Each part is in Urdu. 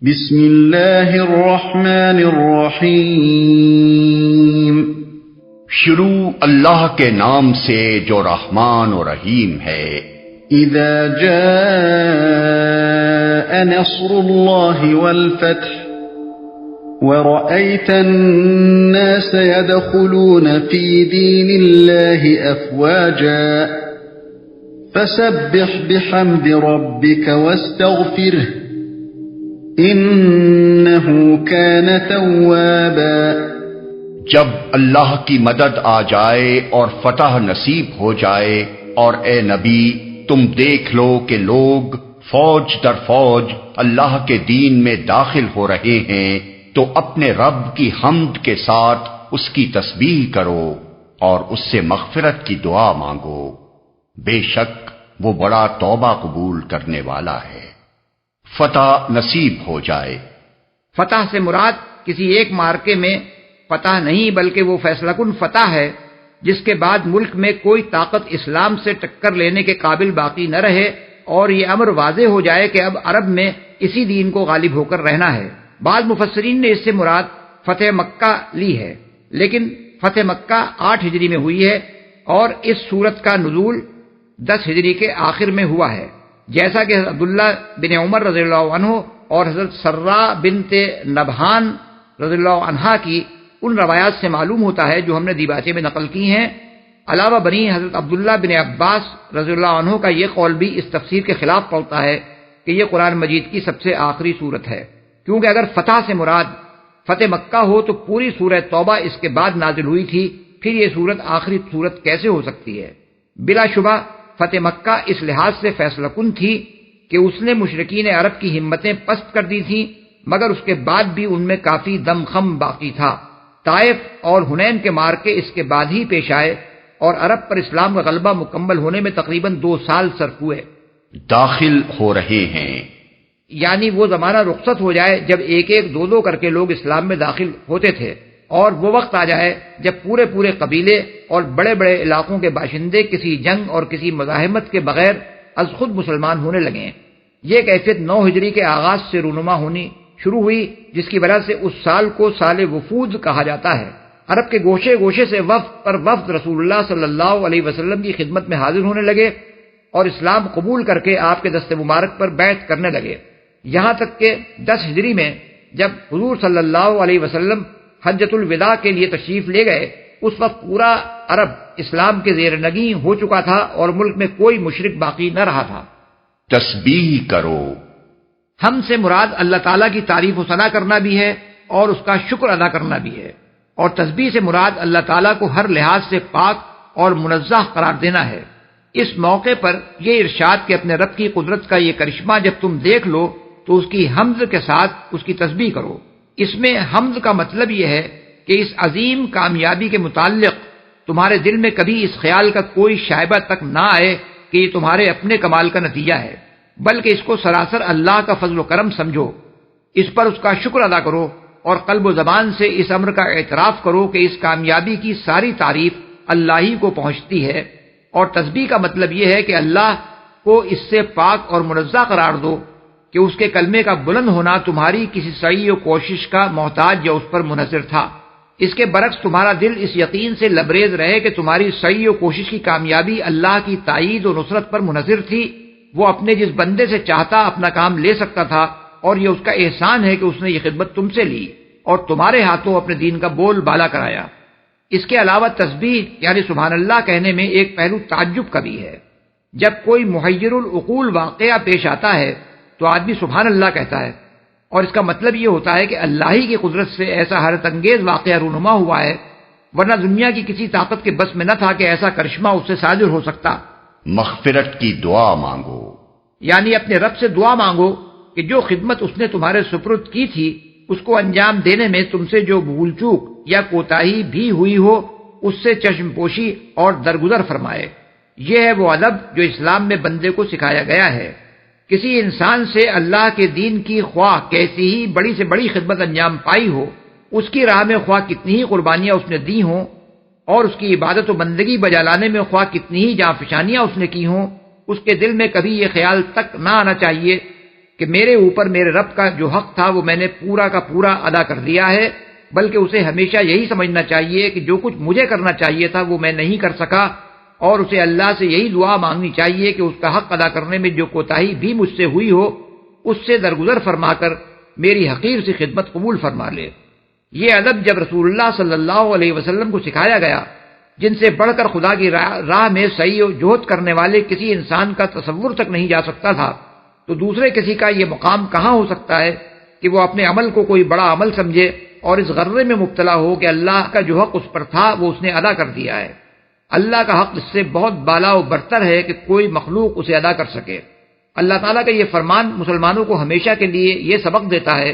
بسم اللہ الرحمن الرحیم۔ شروع اللہ کے نام سے جو رحمان و رحیم ہے۔ اذا جاء نصر اللہ والفتح ورأيت الناس يدخلون في دين الله أفواجا فسبح بحمد ربك واستغفره إنه كان توابا۔ جب اللہ کی مدد آ جائے اور فتح نصیب ہو جائے، اور اے نبی تم دیکھ لو کہ لوگ فوج در فوج اللہ کے دین میں داخل ہو رہے ہیں، تو اپنے رب کی حمد کے ساتھ اس کی تسبیح کرو اور اس سے مغفرت کی دعا مانگو، بے شک وہ بڑا توبہ قبول کرنے والا ہے۔ فتح نصیب ہو جائے۔ فتح سے مراد کسی ایک مارکے میں فتح نہیں، بلکہ وہ فیصلہ کن فتح ہے جس کے بعد ملک میں کوئی طاقت اسلام سے ٹکر لینے کے قابل باقی نہ رہے، اور یہ امر واضح ہو جائے کہ اب عرب میں اسی دین کو غالب ہو کر رہنا ہے۔ بعض مفسرین نے اس سے مراد فتح مکہ لی ہے، لیکن فتح مکہ 8 ہجری میں ہوئی ہے، اور اس سورت کا نزول 10 ہجری کے آخر میں ہوا ہے، جیسا کہ حضرت عبداللہ بن عمر رضی اللہ عنہ اور حضرت سرا بنت نبہان رضی اللہ عنہا کی ان روایات سے معلوم ہوتا ہے جو ہم نے دیباچے میں نقل کی ہیں۔ علاوہ بنی حضرت عبداللہ بن عباس رضی اللہ عنہ کا یہ قول بھی اس تفسیر کے خلاف پڑتا ہے کہ یہ قرآن مجید کی سب سے آخری سورت ہے، کیونکہ اگر فتح سے مراد فتح مکہ ہو تو پوری سورہ توبہ اس کے بعد نازل ہوئی تھی، پھر یہ سورت آخری سورت کیسے ہو سکتی ہے؟ بلا شبہ فتح مکہ اس لحاظ سے فیصلہ کن تھی کہ اس نے مشرکین عرب کی ہمتیں پست کر دی تھیں، مگر اس کے بعد بھی ان میں کافی دم خم باقی تھا۔ طائف اور حنین کے مارکے اس کے بعد ہی پیش آئے، اور عرب پر اسلام کا غلبہ مکمل ہونے میں تقریباً 2 سال صرف ہوئے۔ داخل ہو رہے ہیں یعنی وہ زمانہ رخصت ہو جائے جب ایک ایک دو دو کر کے لوگ اسلام میں داخل ہوتے تھے، اور وہ وقت آ جائے جب پورے پورے قبیلے اور بڑے بڑے علاقوں کے باشندے کسی جنگ اور کسی مزاحمت کے بغیر از خود مسلمان ہونے لگیں۔ یہ کیفیت 9 ہجری کے آغاز سے رونما ہونی شروع ہوئی، جس کی وجہ سے اس سال کو سال وفود کہا جاتا ہے۔ عرب کے گوشے گوشے سے وفد پر وفد رسول اللہ صلی اللہ علیہ وسلم کی خدمت میں حاضر ہونے لگے اور اسلام قبول کر کے آپ کے دست مبارک پر بیعت کرنے لگے، یہاں تک کہ 10 ہجری میں جب حضور صلی اللہ علیہ وسلم حجۃ الوداع کے لیے تشریف لے گئے، اس وقت پورا عرب اسلام کے زیر نگیں ہو چکا تھا اور ملک میں کوئی مشرک باقی نہ رہا تھا۔ تسبیح کرو۔ ہم سے مراد اللہ تعالیٰ کی تعریف و ثنا کرنا بھی ہے اور اس کا شکر ادا کرنا بھی ہے، اور تسبیح سے مراد اللہ تعالیٰ کو ہر لحاظ سے پاک اور منزہ قرار دینا ہے۔ اس موقع پر یہ ارشاد کہ اپنے رب کی قدرت کا یہ کرشمہ جب تم دیکھ لو تو اس کی حمد کے ساتھ اس کی تسبیح کرو۔ اس میں حمد کا مطلب یہ ہے کہ اس عظیم کامیابی کے متعلق تمہارے دل میں کبھی اس خیال کا کوئی شائبہ تک نہ آئے کہ یہ تمہارے اپنے کمال کا نتیجہ ہے، بلکہ اس کو سراسر اللہ کا فضل و کرم سمجھو، اس پر اس کا شکر ادا کرو، اور قلب و زبان سے اس امر کا اعتراف کرو کہ اس کامیابی کی ساری تعریف اللہ ہی کو پہنچتی ہے۔ اور تسبیح کا مطلب یہ ہے کہ اللہ کو اس سے پاک اور منزہ قرار دو کہ اس کے کلمے کا بلند ہونا تمہاری کسی سعی و کوشش کا محتاج یا اس پر منحصر تھا۔ اس کے برعکس تمہارا دل اس یقین سے لبریز رہے کہ تمہاری سعی و کوشش کی کامیابی اللہ کی تائید و نصرت پر منحصر تھی۔ وہ اپنے جس بندے سے چاہتا اپنا کام لے سکتا تھا، اور یہ اس کا احسان ہے کہ اس نے یہ خدمت تم سے لی اور تمہارے ہاتھوں اپنے دین کا بول بالا کرایا۔ اس کے علاوہ تسبیح یعنی سبحان اللہ کہنے میں ایک پہلو تعجب کا بھی ہے۔ جب کوئی محیر العقول واقعہ پیش آتا ہے تو آدمی سبحان اللہ کہتا ہے، اور اس کا مطلب یہ ہوتا ہے کہ اللہ ہی کی قدرت سے ایسا حیرت انگیز واقعہ رونما ہوا ہے، ورنہ دنیا کی کسی طاقت کے بس میں نہ تھا کہ ایسا کرشمہ اس سے صادر ہو سکتا۔ مغفرت کی دعا مانگو، یعنی اپنے رب سے دعا مانگو کہ جو خدمت اس نے تمہارے سپرد کی تھی اس کو انجام دینے میں تم سے جو بھول چوک یا کوتاہی بھی ہوئی ہو اس سے چشم پوشی اور درگزر فرمائے۔ یہ ہے وہ ادب جو اسلام میں بندے کو سکھایا گیا ہے۔ کسی انسان سے اللہ کے دین کی خواہ کیسی ہی بڑی سے بڑی خدمت انجام پائی ہو، اس کی راہ میں خواہ کتنی ہی قربانیاں اس نے دی ہوں، اور اس کی عبادت و بندگی بجا لانے میں خواہ کتنی ہی جاں فشانیاں اس نے کی ہوں، اس کے دل میں کبھی یہ خیال تک نہ آنا چاہیے کہ میرے اوپر میرے رب کا جو حق تھا وہ میں نے پورا کا پورا ادا کر دیا ہے، بلکہ اسے ہمیشہ یہی سمجھنا چاہیے کہ جو کچھ مجھے کرنا چاہیے تھا وہ میں نہیں کر سکا، اور اسے اللہ سے یہی دعا مانگنی چاہیے کہ اس کا حق ادا کرنے میں جو کوتاہی بھی مجھ سے ہوئی ہو اس سے درگزر فرما کر میری حقیر سی خدمت قبول فرما لے۔ یہ ادب جب رسول اللہ صلی اللہ علیہ وسلم کو سکھایا گیا، جن سے بڑھ کر خدا کی راہ میں سعی و جہد کرنے والے کسی انسان کا تصور تک نہیں جا سکتا تھا، تو دوسرے کسی کا یہ مقام کہاں ہو سکتا ہے کہ وہ اپنے عمل کو کوئی بڑا عمل سمجھے اور اس غرے میں مبتلا ہو کہ اللہ کا جو حق اس پر تھا وہ اس نے ادا کر دیا ہے۔ اللہ کا حق اس سے بہت بالا و برتر ہے کہ کوئی مخلوق اسے ادا کر سکے۔ اللہ تعالیٰ کا یہ فرمان مسلمانوں کو ہمیشہ کے لیے یہ سبق دیتا ہے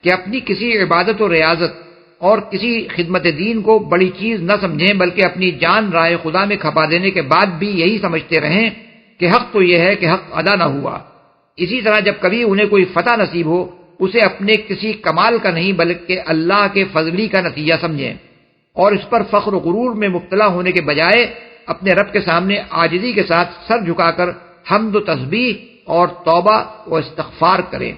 کہ اپنی کسی عبادت و ریاضت اور کسی خدمت دین کو بڑی چیز نہ سمجھیں، بلکہ اپنی جان رائے خدا میں کھپا دینے کے بعد بھی یہی سمجھتے رہیں کہ حق تو یہ ہے کہ حق ادا نہ ہوا۔ اسی طرح جب کبھی انہیں کوئی فتح نصیب ہو اسے اپنے کسی کمال کا نہیں بلکہ اللہ کے فضلی کا نتیجہ سمجھیں، اور اس پر فخر و غرور میں مبتلا ہونے کے بجائے اپنے رب کے سامنے عاجزی کے ساتھ سر جھکا کر حمد و تسبیح اور توبہ و استغفار کریں۔